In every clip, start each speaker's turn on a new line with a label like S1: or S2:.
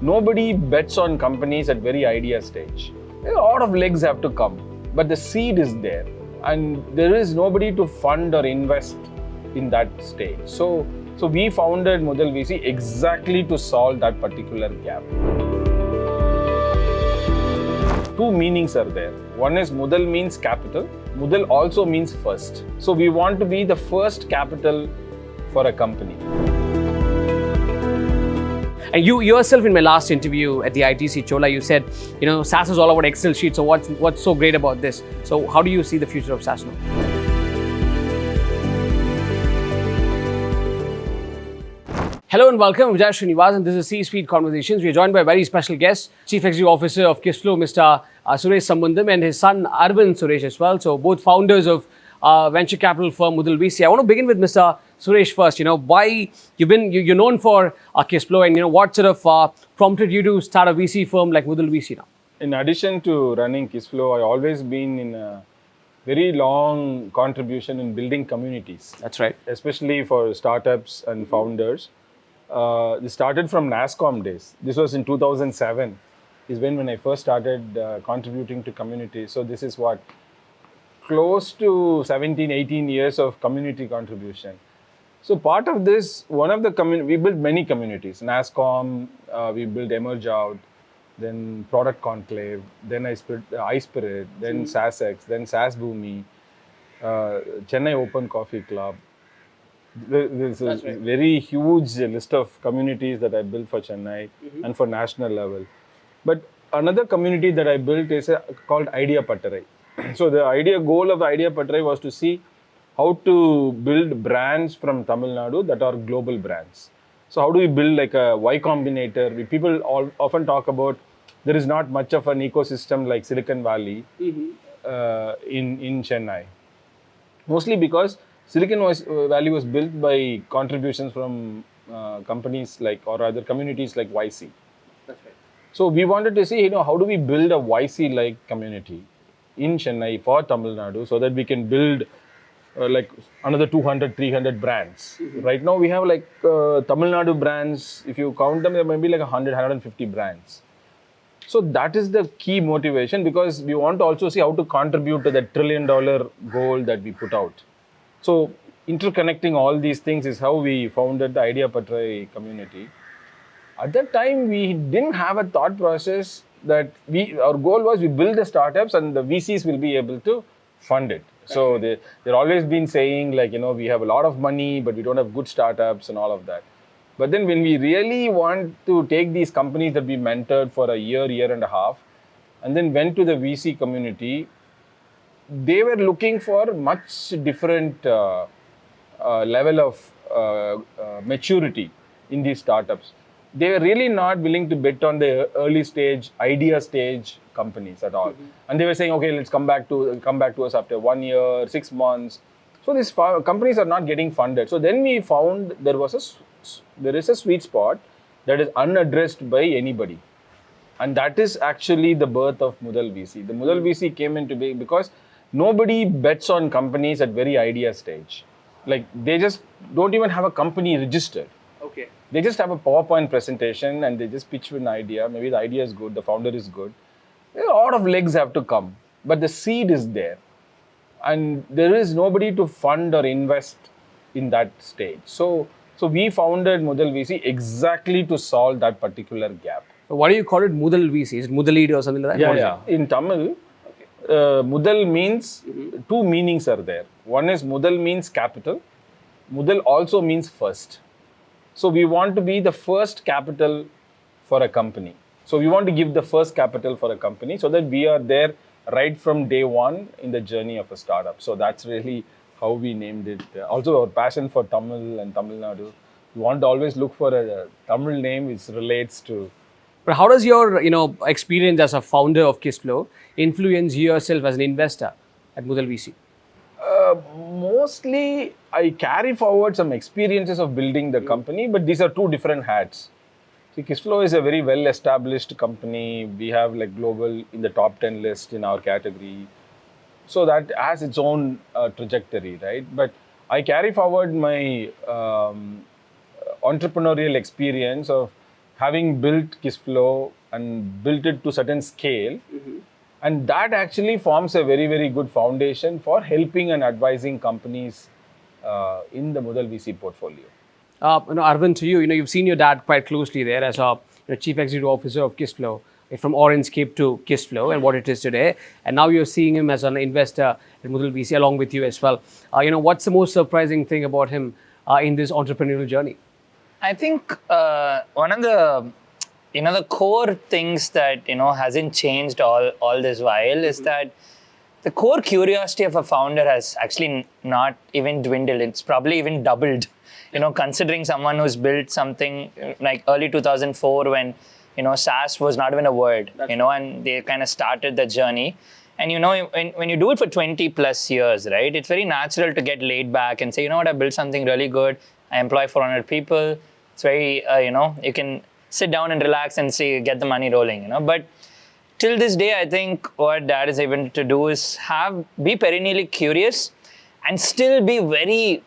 S1: nobody bets on companies at very idea stage. A lot of legs have to come, but the seed is there, and there is nobody to fund or invest in that stage. So we founded Mudal VC exactly to solve that particular gap. Two meanings are there. One is Mudal means capital. Mudal also means first. So we want to be the first capital for a company.
S2: And you yourself, in my last interview at the ITC Chola, you said, SaaS is all about Excel sheets. So what's so great about this? So how do you see the future of SaaS now? Hello and welcome. I'm Vijay Srinivas, and this is C-Suite Conversations. We are joined by a very special guest, Chief Executive Officer of Kissflow, Mr. Suresh Sambandham, and his son Arvind Suresh as well. So both founders of venture capital firm Mudal VC. I want to begin with Mr. Suresh first. Why you're known for Kissflow, and what sort of prompted you to start a VC firm like Mudal VC now?
S1: In addition to running Kissflow, I always been in a very long contribution in building communities.
S2: That's right.
S1: Especially for startups and founders. This started from NASSCOM days. This was in 2007. Is when I first started contributing to communities. So this is what? Close to 17, 18 years of community contribution. So part of this, one of the we built many communities. NASSCOM, we built Emerge Out, then Product Conclave, then iSpirit, then SaaSX, then SaaS Boomi, Chennai Open Coffee Club. There's a very huge list of communities that I built for Chennai and for national level. But another community that I built is called Idea Patterai. So the goal of the Idea Patterai was to see how to build brands from Tamil Nadu that are global brands. So how do we build like a Y Combinator? People often talk about there is not much of an ecosystem like Silicon Valley in Chennai. Mostly because Silicon Valley was built by contributions from companies or other communities like YC.
S2: That's right.
S1: So we wanted to see, how do we build a YC-like community in Chennai for Tamil Nadu so that we can build another 200, 300 brands. Right now we have Tamil Nadu brands, if you count them, there might be 100, 150 brands. So that is the key motivation, because we want to also see how to contribute to that $1 trillion goal that we put out. So interconnecting all these things is how we founded the Idea Patterai community. At that time, we didn't have a thought process that our goal was we build the startups and the VCs will be able to fund it. So they're always been saying we have a lot of money, but we don't have good startups and all of that. But then when we really want to take these companies that we mentored for a year and a half, and then went to the VC community, they were looking for much different level of maturity in these startups. They were really not willing to bet on the early stage, idea stage companies at all. And they were saying, okay, let's come back to us after 1 year, 6 months. So these companies are not getting funded. So then we found there is a sweet spot that is unaddressed by anybody. And that is actually the birth of Mudal VC. The Mudal VC came into being because nobody bets on companies at very idea stage. They just don't even have a company registered.
S2: Okay.
S1: They just have a PowerPoint presentation and they just pitch with an idea. Maybe the idea is good, the founder is good. A lot of legs have to come, but the seed is there. And there is nobody to fund or invest in that stage. So we founded Mudal VC exactly to solve that particular gap.
S2: Why do you call it Mudal VC? Is it Mudalid or something like that?
S1: Yeah. In Tamil, Mudal means, two meanings are there. One is Mudal means capital. Mudal also means first. So we want to be the first capital for a company. So we want to give the first capital for a company so that we are there right from day one in the journey of a startup. So that's really how we named it. Also our passion for Tamil and Tamil Nadu. We want to always look for a Tamil name which relates to.
S2: But how does your experience as a founder of Kissflow influence yourself as an investor at Mudal VC?
S1: Mostly, I carry forward some experiences of building the company, but these are two different hats. See, Kissflow is a very well-established company. We have global in the top 10 list in our category. So that has its own trajectory, right? But I carry forward my entrepreneurial experience of having built Kissflow and built it to certain scale, and that actually forms a very, very good foundation for helping and advising companies in the Mudal VC portfolio.
S2: Arvind, to you, you've seen your dad quite closely there as a chief executive officer of Kissflow, from Orangecap to Kissflow and what it is today. And now you're seeing him as an investor in Mudal VC along with you as well. What's the most surprising thing about him in this entrepreneurial journey?
S3: I think one of the core things that hasn't changed all this while is that the core curiosity of a founder has actually not even dwindled. It's probably even doubled. Considering someone who's built something like early 2004 when SaaS was not even a word. And they kind of started the journey. And when you do it for 20 plus years, right, it's very natural to get laid back and say, I built something really good. I employ 400 people. It's very, you can sit down and relax and get the money rolling, But till this day, I think what Dad is able to do is be perennially curious and still be very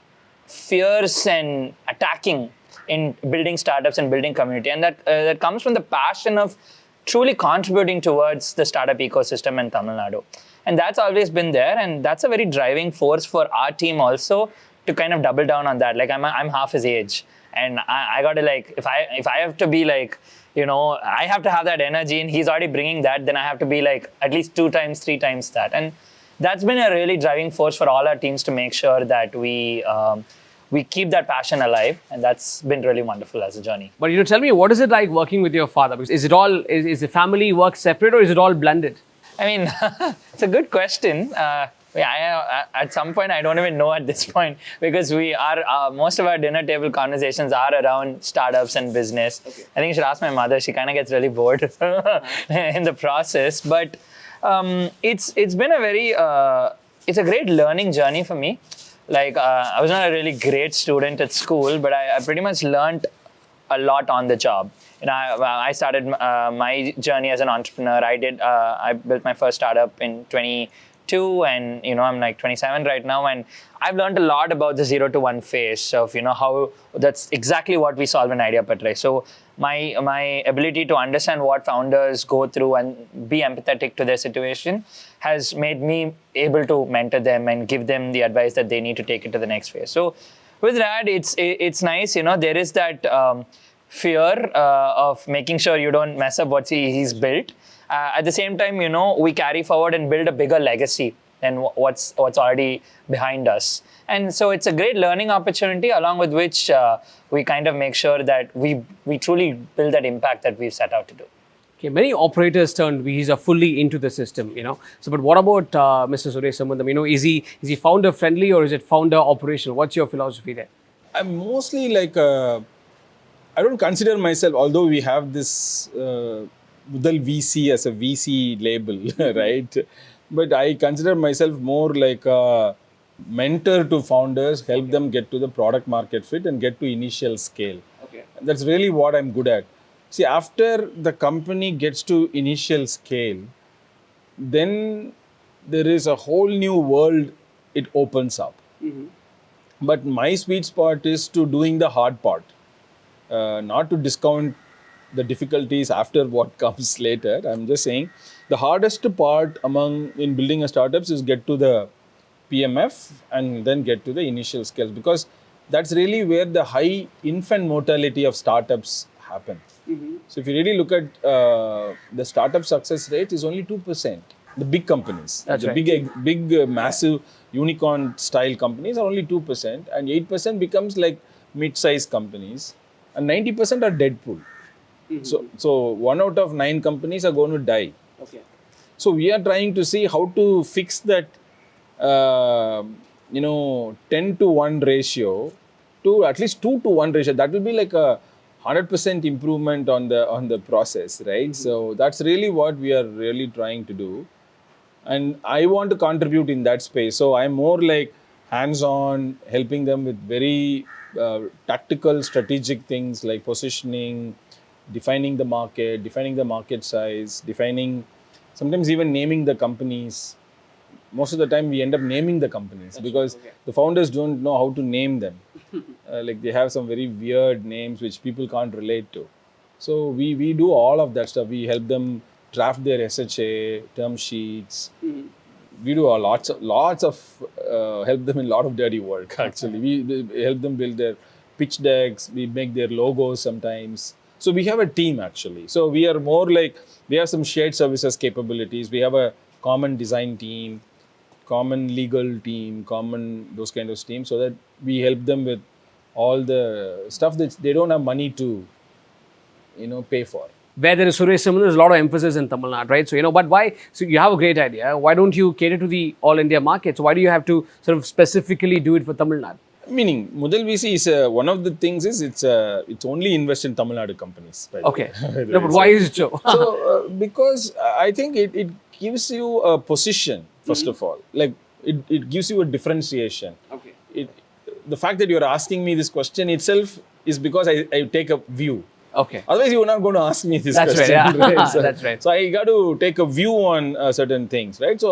S3: fierce and attacking in building startups and building community. And that comes from the passion of truly contributing towards the startup ecosystem in Tamil Nadu. And that's always been there. And that's a very driving force for our team also to kind of double down on that. Like I'm half his age. And I got to if I have to be I have to have that energy and he's already bringing that, then I have to be at least 2 times, 3 times that. And that's been a really driving force for all our teams to make sure that we keep that passion alive. And that's been really wonderful as a journey.
S2: But tell me, what is it like working with your father? Is it all, is the family work separate or is it all blended?
S3: I mean, it's a good question. At some point, I don't even know at this point because most of our dinner table conversations are around startups and business. Okay. I think you should ask my mother. She kind of gets really bored in the process. But it's been it's a great learning journey for me. I was not a really great student at school, but I pretty much learned a lot on the job. I started my journey as an entrepreneur. I built my first startup in 22 and I'm 27 right now, and I've learned a lot about the 0 to 1 phase of how that's exactly what we solve an idea portray. So my ability to understand what founders go through and be empathetic to their situation has made me able to mentor them and give them the advice that they need to take it to the next phase. So with that, it's nice. There is that fear of making sure you don't mess up what he's built. At the same time, we carry forward and build a bigger legacy than what's already behind us. And so it's a great learning opportunity along with which we kind of make sure that we truly build that impact that we've set out to do.
S2: Okay, many operators turned VCs are fully into the system, So, but what about Mr. Suresh Sambandham? Is he founder friendly or is it founder operational? What's your philosophy there?
S1: I'm mostly I don't consider myself, although we have this Mudal VC as a VC label, right? But I consider myself more like a mentor to founders, help them get to the product market fit and get to initial scale.
S2: Okay.
S1: That's really what I'm good at. See, after the company gets to initial scale, then there is a whole new world it opens up. Mm-hmm. But my sweet spot is to doing the hard part, not to discount the difficulties after what comes later. I'm just saying the hardest part in building a startups is get to the PMF and then get to the initial scales, because that's really where the high infant mortality of startups happen. Mm-hmm. So if you really look at the startup success rate is only 2%. The big companies,
S2: that's
S1: the
S2: right.
S1: big massive unicorn style companies are only 2%, and 8% becomes like mid-sized companies, and 90% are dead pool. Mm-hmm. So 1 out of 9 companies are going to die.
S2: Okay.
S1: So we are trying to see how to fix that 10 to 1 ratio to at least 2 to 1 ratio. That will be like a 100% improvement on the process, right? Mm-hmm. So that's really what we are really trying to do. And I want to contribute in that space. So I'm more like hands-on, helping them with very tactical, strategic things like positioning, defining the market size, sometimes even naming the companies. Most of the time we end up naming the companies because the founders don't know how to name them. Like they have some very weird names which people can't relate to. So we do all of that stuff. We help them draft their SHA, term sheets. We do lots of help them in a lot of dirty work. Actually, we help them build their pitch decks. We make their logos sometimes. So we have a team actually. So we are more like we have some shared services capabilities. We have a common design team, common legal team, common those kind of teams, so that we help them with all the stuff that they don't have money to, pay for.
S2: Where there is Suresh Sambandham, there's a lot of emphasis in Tamil Nadu, right? So, but why? So, you have a great idea. Why don't you cater to the all India market? So, why do you have to sort of specifically do it for Tamil Nadu?
S1: Meaning, Mudal VC is one of the things is it's only invest in Tamil Nadu companies. By the
S2: Okay.
S1: way.
S2: No, but why is it so?
S1: So, because I think it gives you a position, first of all. Like, it gives you a differentiation.
S2: Okay.
S1: The fact that you're asking me this question itself is because I take a view.
S2: Okay.
S1: Otherwise, you're not going to ask me this
S2: That's
S1: question.
S2: right, yeah.
S1: So,
S2: That's right.
S1: So I got to take a view on certain things, right?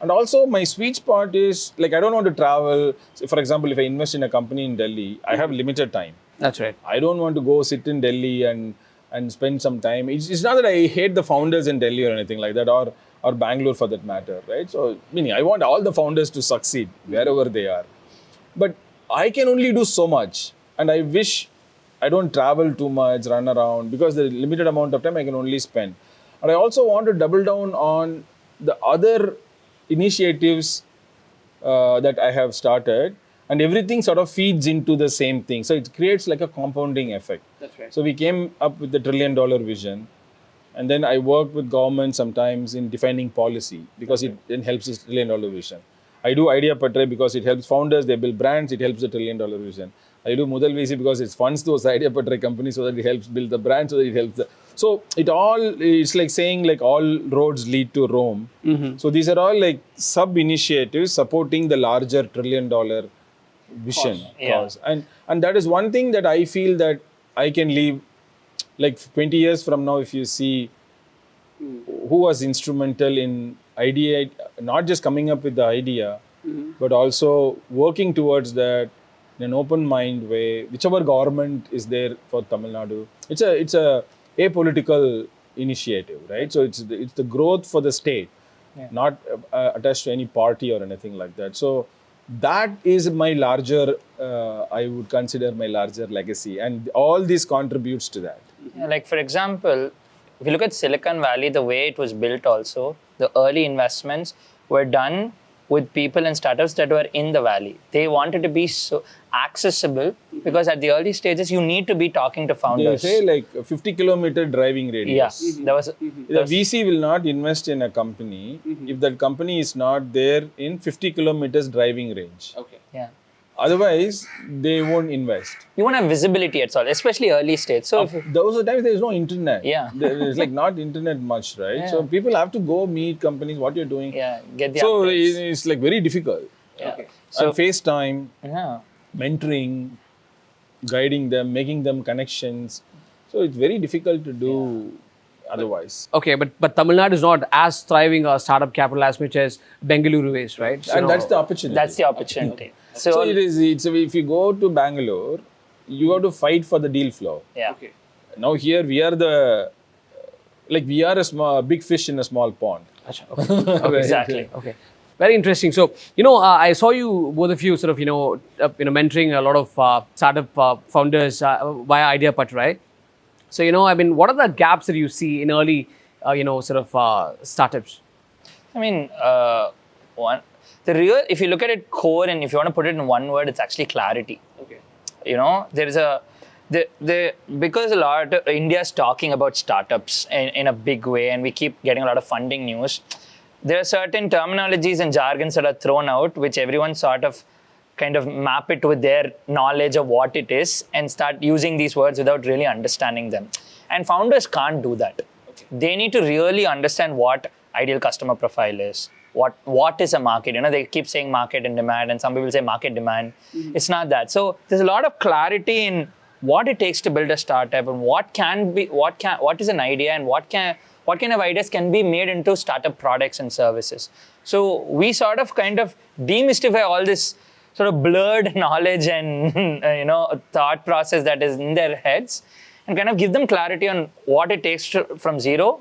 S1: And also my sweet spot is like I don't want to travel. So for example, if I invest in a company in Delhi, I have limited time.
S2: That's right.
S1: I don't want to go sit in Delhi and spend some time. It's not that I hate the founders in Delhi or anything like that, or Bangalore for that matter, right? So meaning I want all the founders to succeed wherever they are, but I can only do so much, and I wish I don't travel too much, run around, because the limited amount of time I can only spend. And I also want to double down on the other initiatives that I have started, and everything sort of feeds into the same thing. So it creates like a compounding effect.
S2: That's right.
S1: So we came up with the $1 trillion vision, and then I work with government sometimes in defining policy, because it then helps this $1 trillion vision. I do Idea Patre because it helps founders, they build brands, it helps the $1 trillion vision. I do Mudal VC because it funds those Idea Patre companies so that it helps build the brand, so that it helps so it's like saying like all roads lead to Rome. So these are all like sub initiatives supporting the larger $1 trillion vision cause. And that is one thing that I feel that I can leave, like 20 years from now, if you see who was instrumental in idea, not just coming up with the idea, but also working towards that in an open mind way, whichever government is there for Tamil Nadu. It's a apolitical initiative, right? So it's the growth for the state, not attached to any party or anything like that. So that is my larger, I would consider my larger legacy, and all this contributes to that.
S3: Yeah, like for example, if you look at Silicon Valley, the way it was built also, the early investments were done with people and startups that were in the valley. They wanted to be so accessible because at the early stages, you need to be talking to founders.
S1: They say like a 50-kilometer driving radius.
S3: Yeah,
S1: The VC will not invest in a company if that company is not there in 50 kilometers driving range.
S2: Okay.
S3: Yeah.
S1: Otherwise, they won't invest.
S3: You won't have visibility at all, especially early stage. So
S1: Those are times there is no internet.
S3: Yeah.
S1: There's like not internet much, right?
S3: Yeah.
S1: So people have to go meet companies, what you're doing.
S3: yeah, get the
S1: So
S3: updates.
S1: it's like very difficult.
S3: Yeah.
S2: Okay.
S3: So
S1: And FaceTime,
S3: yeah.
S1: mentoring, guiding them, making them connections. So it's very difficult to do otherwise.
S2: Okay, but Tamil Nadu is not as thriving a startup capital as much as Bengaluru is, right?
S1: And that's the opportunity.
S3: That's the opportunity.
S1: So if you go to Bangalore, you have to fight for the deal flow.
S3: Yeah.
S2: Okay.
S1: Now here we are a big fish in a small pond.
S2: Acha, okay.
S3: Exactly.
S2: Okay. Very interesting. So, I saw you, both of you, sort of, mentoring a lot of startup founders via Idea Patre, right? So, what are the gaps that you see in early, startups?
S3: I mean, if you look at it core and if you want to put it in one word, it's actually clarity.
S2: Okay.
S3: There is because a lot of India's talking about startups in a big way, and we keep getting a lot of funding news. There are certain terminologies and jargons that are thrown out, which everyone sort of kind of map it with their knowledge of what it is and start using these words without really understanding them. And founders can't do that. Okay. They need to really understand what ideal customer profile is. What is a market? They keep saying market and demand, and some people say market demand. It's not that. So there's a lot of clarity in what it takes to build a startup, and what is an idea, and what kind of ideas can be made into startup products and services. So we sort of kind of demystify all this sort of blurred knowledge and thought process that is in their heads, and kind of give them clarity on what it takes from zero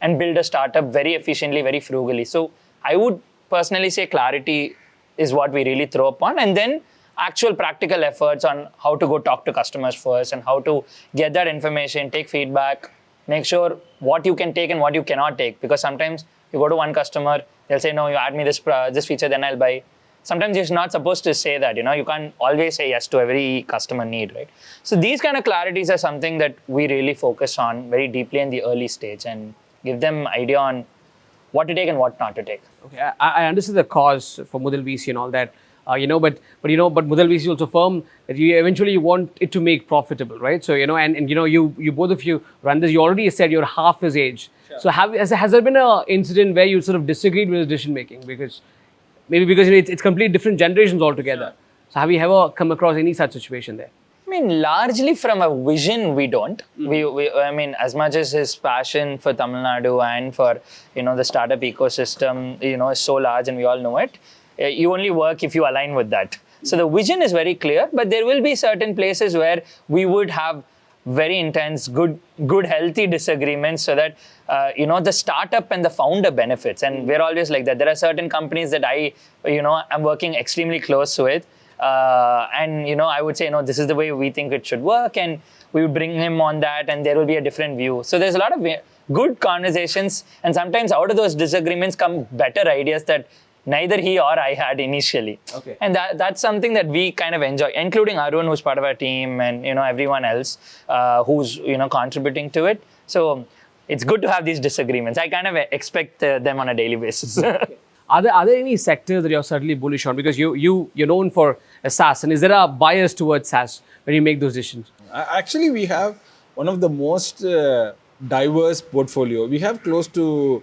S3: and build a startup very efficiently, very frugally. So I would personally say clarity is what we really throw upon, and then actual practical efforts on how to go talk to customers first and how to get that information, take feedback, make sure what you can take and what you cannot take. Because sometimes you go to one customer, they'll say, no, you add me this feature, then I'll buy. Sometimes you're not supposed to say that, you can't always say yes to every customer need, right? So these kind of clarities are something that we really focus on very deeply in the early stage and give them idea on what to take and what not to take.
S2: Okay, I understand the cause for Mudal VC and all that, but Mudal VC is also firm that you eventually want it to make profitable, right? So and you both of you run this. You already said you're half his age. Sure. So has there been an incident where you sort of disagreed with his decision making because it's completely different generations altogether? Sure. So have you ever come across any such situation there?
S3: I mean, largely from a vision, we don't. I mean, as much as his passion for Tamil Nadu and for, the startup ecosystem, is so large and we all know it, you only work if you align with that. So the vision is very clear, but there will be certain places where we would have very intense, good, healthy disagreements so that, the startup and the founder benefits. And we're always like that. There are certain companies that I'm working extremely close with. And I would say, no, this is the way we think it should work, and we would bring him on that, and there will be a different view. So there's a lot of good conversations, and sometimes out of those disagreements come better ideas that neither he or I had initially. Okay. And that's something that we kind of enjoy, including Arvind, who's part of our team, and everyone else who's contributing to it. So it's good to have these disagreements. I kind of expect them on a daily basis.
S2: Okay. Are there any sectors that you're certainly bullish on? Because you're known for SaaS, and is there a bias towards SaaS when you make those decisions?
S1: Actually, we have one of the most diverse portfolio. We have close to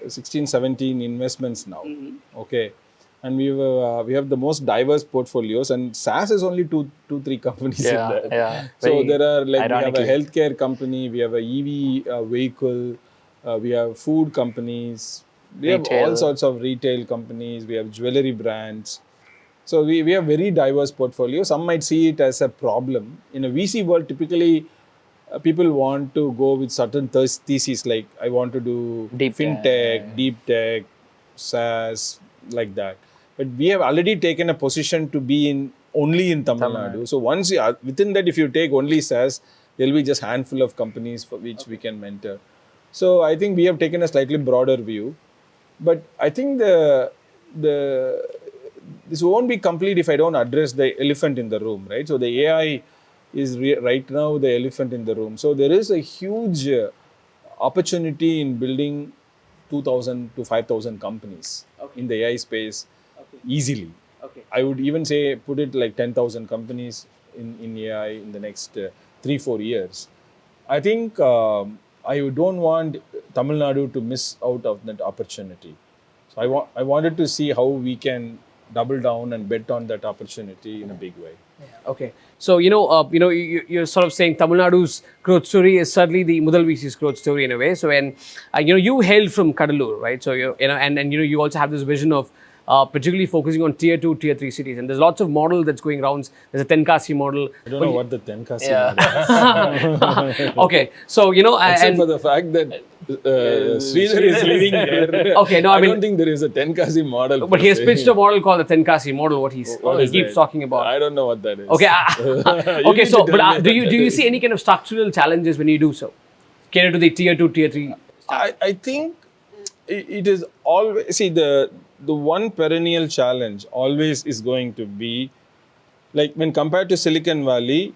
S1: 16, 17 investments now. Mm-hmm. Okay, and we have the most diverse portfolios, and SaaS is only two, 3 companies in there. Yeah. So there are we have a healthcare company, we have a EV vehicle, we have food companies. We have all sorts of retail companies, we have jewelry brands. So we have very diverse portfolio. Some might see it as a problem. In a VC world, typically people want to go with certain theses like I want to do fintech, deep tech, SaaS, like that. But we have already taken a position to be only in Tamil Nadu. So once within that, if you take only SaaS, there will be just a handful of companies for which we can mentor. So I think we have taken a slightly broader view. But I think this won't be complete if I don't address the elephant in the room, right? So the AI is right now the elephant in the room. So there is a huge opportunity in building 2,000 to 5,000 companies in the AI space easily. Okay. I would even say put it like 10,000 companies in AI in the next 3-4 years. I think I don't want Tamil Nadu to miss out of that opportunity. So I wanted to see how we can double down and bet on that opportunity in a big way.
S2: Yeah. Okay. So, you're sort of saying Tamil Nadu's growth story is certainly the Mudal VC's growth story in a way. So, when, you hail from Kadalur, right? So, you also have this vision of particularly focusing on tier 2, tier 3 cities. And there's lots of model that's going around. There's a Tenkasi model.
S1: I don't know what the Tenkasi model is.
S2: Okay. So,
S1: except for the fact that Sridhar is living there.
S2: Okay, no,
S1: I don't think there is a Tenkasi model.
S2: But he has pitched a model called the Tenkasi model, what he keeps talking about.
S1: I don't know what that is.
S2: Okay, okay. So, but do you see any kind of structural challenges when you do so? Cater to the tier 2, tier 3?
S1: I think it is always, see, the one perennial challenge always is going to be, like when compared to Silicon Valley,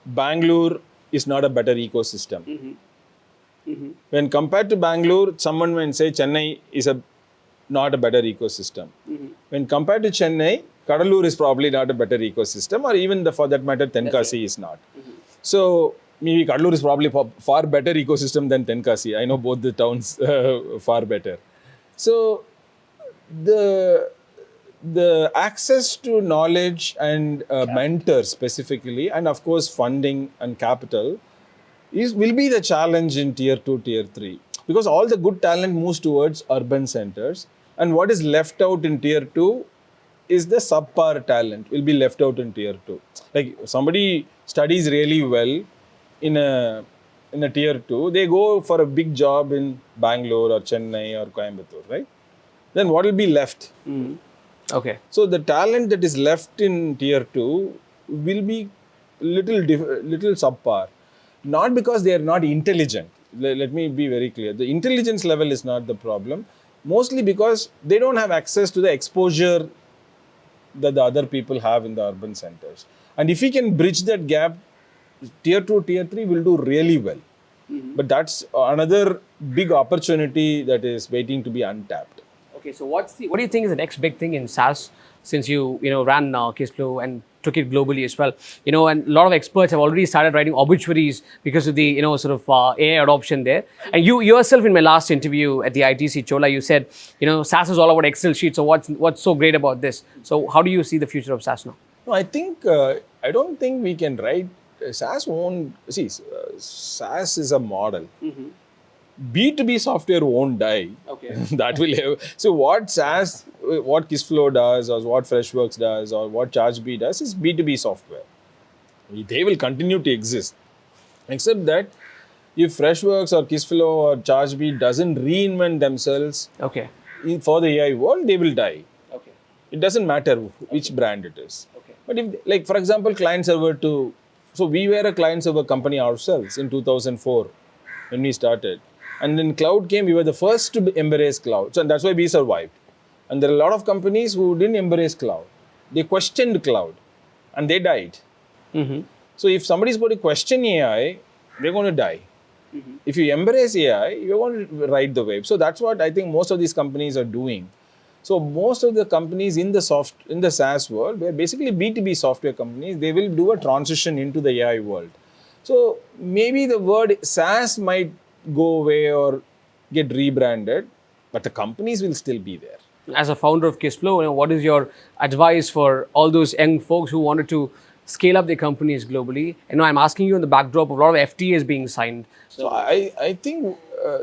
S1: Bangalore is not a better ecosystem. Mm-hmm. Mm-hmm. When compared to Bangalore, someone may say Chennai is not a better ecosystem. Mm-hmm. When compared to Chennai, Kadalur is probably not a better ecosystem, or even for that matter, Tenkasi is not. Mm-hmm. So maybe Kadalur is probably far better ecosystem than Tenkasi. I know both the towns far better. So the access to knowledge and mentors specifically, and of course funding and capital, will be the challenge in tier 2, tier 3. Because all the good talent moves towards urban centers, and what is left out in tier 2 is the subpar talent will be left out in tier 2. Like somebody studies really well, in a tier 2, they go for a big job in Bangalore or Chennai or Coimbatore, right? Then what will be left?
S2: Okay.
S1: So the talent that is left in tier 2 will be little subpar. Not because they are not intelligent. Let me be very clear. The intelligence level is not the problem. Mostly because they don't have access to the exposure that the other people have in the urban centers. And if we can bridge that gap, tier 2, tier 3 will do really well. But that's another big opportunity that is waiting to be untapped.
S2: Okay, so what do you think is the next big thing in SaaS since you ran Kissflow and took it globally as well? And a lot of experts have already started writing obituaries because of the sort of AI adoption there. And you yourself in my last interview at the ITC Chola, you said SaaS is all about Excel sheets. So what's so great about this? So how do you see the future of SaaS now?
S1: No, I don't think we can write SaaS won't see. SaaS is a model. B2B software won't die.
S2: Okay.
S1: That will have. So what SaaS, what Kissflow does, or what Freshworks does, or what ChargeBee does is B2B software. They will continue to exist, except that if Freshworks or Kissflow or ChargeBee doesn't reinvent themselves
S2: Okay.
S1: for the AI world, they will die.
S2: Okay.
S1: It doesn't matter which brand it is.
S2: Okay.
S1: But if, like for example, client server to, so we were a client server company ourselves in 2004 when we started. And then cloud came, we were the first to embrace cloud. So that's why we survived. And there are a lot of companies who didn't embrace cloud. They questioned cloud and they died. So if somebody is going to question AI, they're going to die. If you embrace AI, you're going to ride the wave. So that's what I think most of these companies are doing. So most of the companies in the SaaS world, they're basically B2B software companies, they will do a transition into the AI world. So maybe the word SaaS might go away or get rebranded, but the companies will still be there.
S2: As a founder of Kissflow, what is your advice for all those young folks who wanted to scale up their companies globally? I'm asking you on the backdrop of a lot of FTAs being signed.
S1: So I think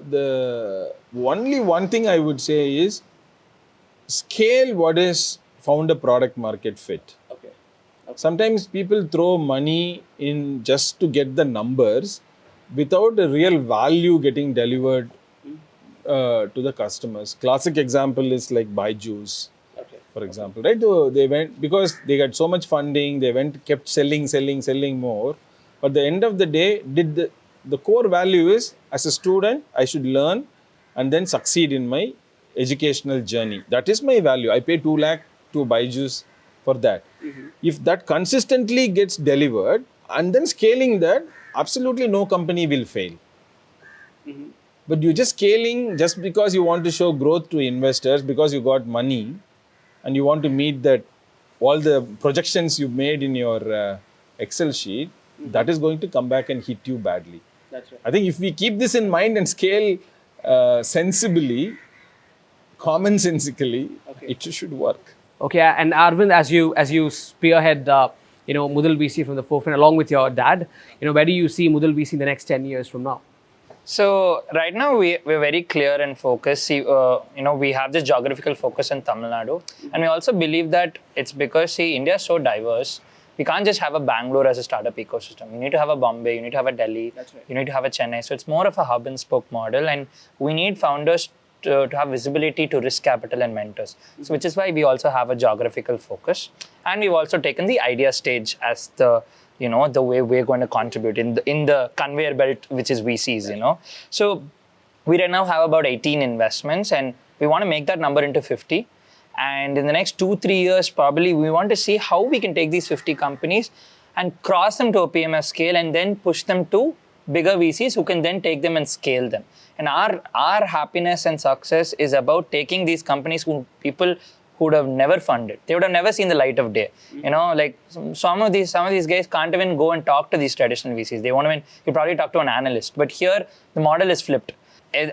S1: the only one thing I would say is scale what is founder product market fit.
S2: Okay.
S1: Sometimes people throw money in just to get the numbers without a real value getting delivered to the customers. Classic example is like Byju's, for example, right? So they went, because they got so much funding, they kept selling more. But at the end of the day, the core value is, as a student, I should learn and then succeed in my educational journey. That is my value. I pay 2 lakh to Byju's for that. If that consistently gets delivered and then scaling that, absolutely no company will fail. But you're just scaling just because you want to show growth to investors, because you got money and you want to meet that all the projections you made in your Excel sheet, that is going to come back and hit you badly.
S2: That's right.
S1: I think if we keep this in mind and scale sensibly, commonsensically, it should work.
S2: Okay, and Arvind, as you spearhead Mudal VC from the forefront along with your dad, where do you see Mudal VC in the next 10 years from now?
S3: So right now we're very clear and focused. We have this geographical focus in Tamil Nadu, and we also believe that it's because India is so diverse. We can't just have a Bangalore as a startup ecosystem. You need to have a Bombay, you need to have a Delhi, you need to have a Chennai. So it's more of a hub and spoke model, and we need founders to have visibility to risk capital and mentors. So which is why we also have a geographical focus, and we've also taken the idea stage as the way we're going to contribute in the conveyor belt, which is VCs. So we right now have about 18 investments, and we want to make that number into 50. And in the next 2-3 years, probably we want to see how we can take these 50 companies and cross them to a PMF scale and then push them to bigger VCs who can then take them and scale them. And our happiness and success is about taking these companies people who would have never funded. They would have never seen the light of day. Like some of these guys can't even go and talk to these traditional VCs. They won't even, you probably talk to an analyst. But here, the model is flipped.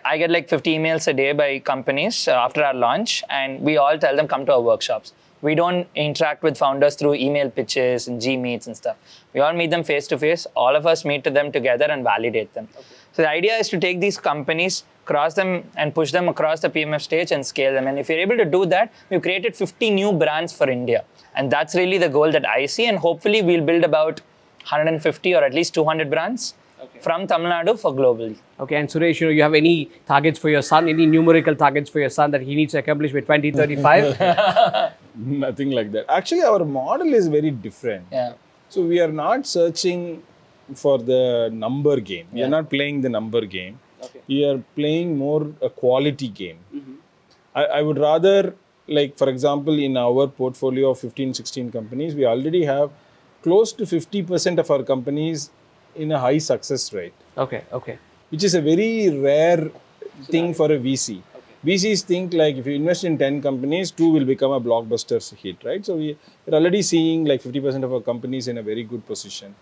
S3: I get like 50 emails a day by companies after our launch, and we all tell them come to our workshops. We don't interact with founders through email pitches and G-Meets and stuff. We all meet them face to face. All of us meet to them together and validate them. Okay. So the idea is to take these companies, cross them and push them across the PMF stage and scale them. And if you're able to do that, we've created 50 new brands for India. And that's really the goal that I see. And hopefully we'll build about 150 or at least 200 brands from Tamil Nadu for globally.
S2: Okay, and Suresh, you have any targets for your son, any numerical targets for your son that he needs to accomplish by 2035?
S1: Nothing like that. Actually, our model is very different.
S3: Yeah.
S1: So we are not searching for the number game. We are not playing the number game.
S2: Okay.
S1: We are playing more a quality game. I would rather, like for example, in our portfolio of 15, 16 companies, we already have close to 50% of our companies in a high success rate,
S2: Okay.
S1: which is a very rare thing for a VC. VCs think like if you invest in 10 companies, 2 will become a blockbuster hit, right? So we're already seeing like 50% of our companies in a very good position.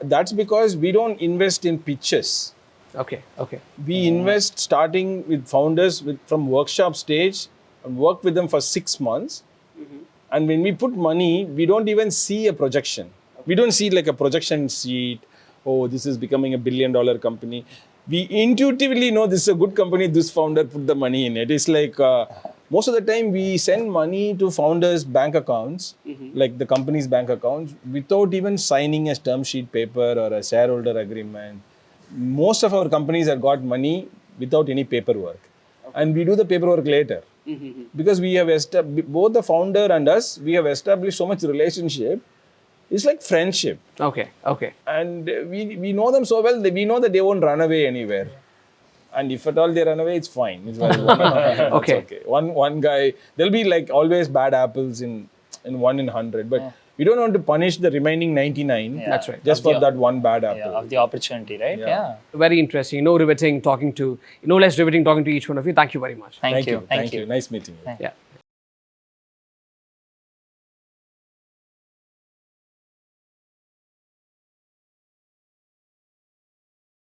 S1: That's because we don't invest in pitches.
S2: Okay.
S1: We invest starting with founders from workshop stage and work with them for 6 months. And when we put money, we don't even see a projection. We don't see like a projection sheet. Oh, this is becoming $1 billion company. We intuitively know this is a good company. This founder put the money in it. It's like most of the time we send money to founders' bank accounts, like the company's bank accounts, without even signing a term sheet paper or a shareholder agreement. Most of our companies have got money without any paperwork. And we do the paperwork later. Because we have both the founder and us, we have established so much relationship. It's like friendship.
S2: Okay.
S1: And we know them so well that we know that they won't run away anywhere. And if at all they run away, it's fine. It's fine.
S2: Okay.
S1: It's okay. One guy, there'll be like always bad apples in 1 in 100. But we don't want to punish the remaining 99.
S2: That's right.
S1: Just for that one bad apple.
S3: Yeah, of the opportunity, right? Yeah.
S2: Very interesting. No less riveting talking to each one of you. Thank you very much.
S3: Thank you.
S1: Nice meeting you.
S2: Yeah.